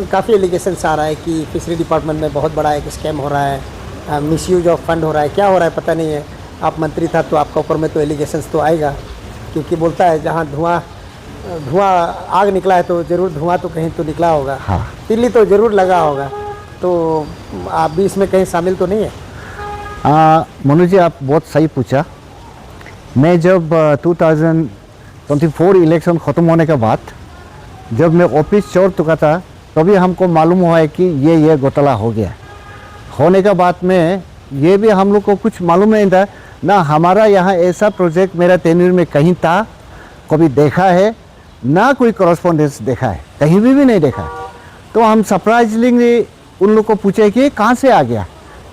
काफ़ी एलिगेशंस आ रहा है कि फिशरी डिपार्टमेंट में बहुत बड़ा एक स्कैम हो रहा है, मिसयूज ऑफ फंड हो रहा है। क्या हो रहा है पता नहीं है। आप मंत्री था तो आपका ऊपर में तो एलिगेशंस तो आएगा, क्योंकि बोलता है जहाँ धुआं धुआं आग निकला है तो ज़रूर धुआं तो कहीं तो निकला होगा। हाँ। तिल्ली तो ज़रूर लगा होगा। तो आप भी इसमें कहीं शामिल तो नहीं है? मनु जी, आप बहुत सही पूछा। मैं जब 2024 इलेक्शन ख़त्म होने के बाद जब मैं ऑफिस छोड़ चुका था, तभी हमको मालूम हुआ है कि ये घोटाला हो गया। होने के बाद में ये भी हम लोग को कुछ मालूम नहीं था ना। हमारा यहाँ ऐसा प्रोजेक्ट मेरा टेन्यूर में कहीं था, कभी देखा है ना, कोई कॉरेस्पॉन्डेंस देखा है, कहीं भी नहीं देखा। तो हम सरप्राइजिंगली उन लोग को पूछे कि कहाँ से आ गया,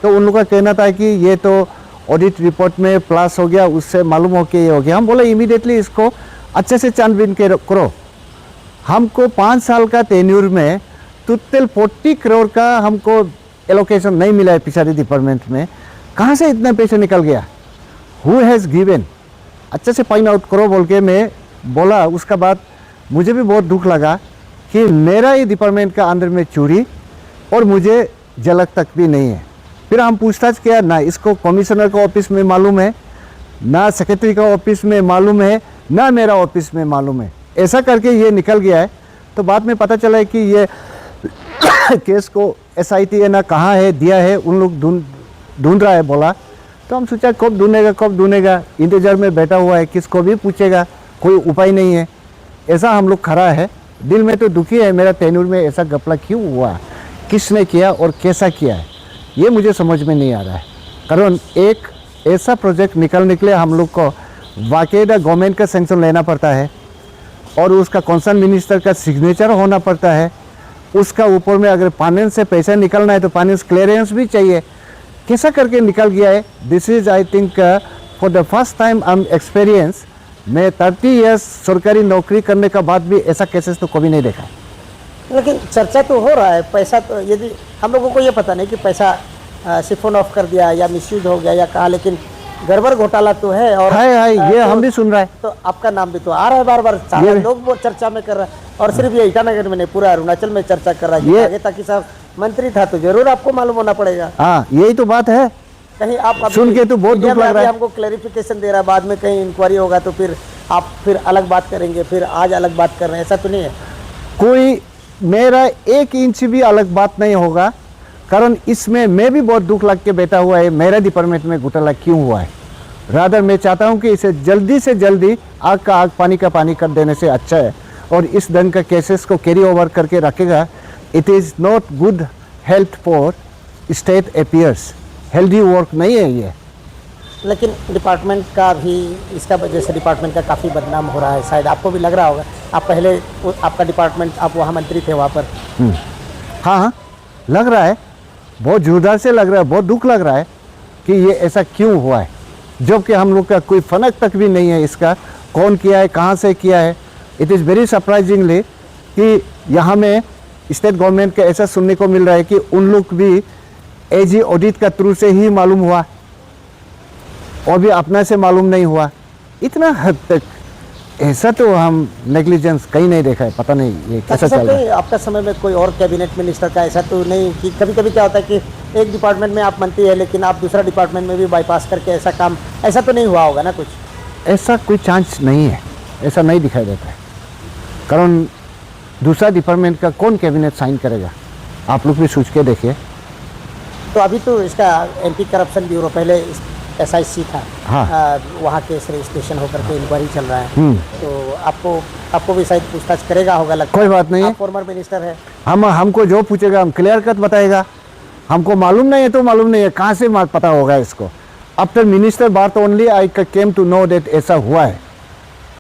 तो उन लोग का कहना था कि ये तो ऑडिट रिपोर्ट में प्लस हो गया, उससे मालूम हो के ये हो गया। हम बोले इमीडिएटली इसको अच्छे से छानबीन करो। हमको 5 साल का टेन्यूर में टोटल 40 करोड़ का हमको एलोकेशन नहीं मिला है फिशरी डिपार्टमेंट में। कहाँ से इतना पैसा निकल गया? Who has given? अच्छे से फाइंड आउट करो बोल के मैं बोला। उसका बाद मुझे भी बहुत दुख लगा कि मेरा ये डिपार्टमेंट का अंदर में चोरी और मुझे झलक तक भी नहीं है। फिर हम पूछताछ किया, ना इसको कमिश्नर का ऑफिस में मालूम है, ना सेक्रेटरी का ऑफिस में मालूम है, ना मेरा ऑफिस में मालूम है। ऐसा करके ये निकल गया है। तो बाद में पता चला है कि ये केस को SIT ना कहाँ है दिया है, उन लोग ढूंढ रहा है बोला। तो हम सोचा कब ढूंढेगा, इंतजार में बैठा हुआ है, किसको भी पूछेगा, कोई उपाय नहीं है। ऐसा हम लोग खड़ा है। दिल में तो दुखी है, मेरा टेन्यूर में ऐसा घपला क्यों हुआ, किसने किया और कैसा किया है, ये मुझे समझ में नहीं आ रहा है। कारण एक ऐसा प्रोजेक्ट निकलने के लिए हम लोग को बाकायदा गवर्नमेंट का सैंक्शन लेना पड़ता है और उसका कंसर्न मिनिस्टर का सिग्नेचर होना पड़ता है। उसका ऊपर में अगर फाइनेंस से पैसा निकलना है तो फाइनेंस क्लियरेंस भी चाहिए। कैसा करके निकल गया है? This is I think for the first time I am experience. मैं 30 इयर्स सरकारी नौकरी करने के बाद भी ऐसा केसेस तो कभी नहीं देखा। लेकिन चर्चा तो हो रहा है पैसा, तो यदि हम लोगों को ये पता नहीं कि पैसा सिफोन ऑफ कर दिया या मिसयूज हो गया या कहा, लेकिन गड़बड़ घोटाला तो है। और ये हम भी सुन रहा है। तो आपका नाम भी तो आ रहा है बार-बार, सारे लोग वो चर्चा में कर रहे हैं। और सिर्फ ये ईटानगर में नहीं, पूरा अरुणाचल में चर्चा कर रहा है। आगे ताकि साहब मंत्री था तो जरूर आपको मालूम होना पड़ेगा। हाँ, यही तो बात है। कहीं आप सुन के तो बहुत दुख लग रहा है। हमको क्लैरिफिकेशन दे रहा है, बाद में कहीं इंक्वायरी होगा तो फिर आप फिर अलग बात करेंगे, फिर आज अलग बात कर रहे हैं, ऐसा तो नहीं है? कोई मेरा 1 इंच भी अलग बात नहीं होगा। कारण इसमें मैं भी बहुत दुख लग के बैठा हुआ है, मेरा डिपार्टमेंट में घोटाला क्यों हुआ है। रादर मैं चाहता हूं कि इसे जल्दी से जल्दी आग का आग, पानी का पानी कर देने से अच्छा है। और इस ढंग का केसेस को कैरी ओवर करके रखेगा, it is not good health for state affairs. Healthy work नहीं है ये। लेकिन डिपार्टमेंट का भी, इसका वजह से डिपार्टमेंट का काफ़ी बदनाम हो रहा है, शायद आपको भी लग रहा होगा। आप पहले आपका डिपार्टमेंट, आप वहाँ मंत्री थे वहाँ पर। हाँ, लग रहा है, बहुत जोरदार से लग रहा है, बहुत दुख लग रहा है कि ये ऐसा क्यों हुआ है, जबकि हम लोग का कोई फनक तक भी नहीं है इसका, कौन किया है, कहाँ से किया है। इट इज़ वेरी सरप्राइजिंगली कि यहाँ में स्टेट गवर्नमेंट का ऐसा सुनने को मिल रहा है कि उन लोग भी AG ऑडिट का थ्रू से ही मालूम हुआ और भी अपना से मालूम नहीं हुआ। इतना हद तक ऐसा तो हम नेग्लिजेंस कहीं नहीं देखा है। पता नहीं ये कैसा चल रहा है। आपका समय में कोई और कैबिनेट मिनिस्टर का ऐसा तो नहीं कि कभी क्या होता है कि एक डिपार्टमेंट में आप मंत्री है लेकिन आप दूसरा डिपार्टमेंट में भी बाईपास करके ऐसा काम, ऐसा तो नहीं हुआ होगा ना कुछ? ऐसा कोई चांस नहीं है, ऐसा नहीं दिखाई देता है। कारण दूसरा डिपार्टमेंट का कौन कैबिनेट साइन करेगा? आप लोग भी सोच के देखिए। तो अभी तो इसका MP करप्शन ब्यूरो, पहले SIC था। हाँ। वहाँ केस रजिस्ट्रेशन होकर के इंक्वायरी चल रहा है। तो आपको भी शायद पूछताछ करेगा होगा, लगता कोई बात नहीं है। फॉर्मर मिनिस्टर है। हमको जो पूछेगा हम क्लियर कट बताएगा। हमको मालूम नहीं है तो मालूम नहीं है, कहाँ से पता होगा इसको। आफ्टर मिनिस्टर बात only I came to know that ऐसा हुआ है।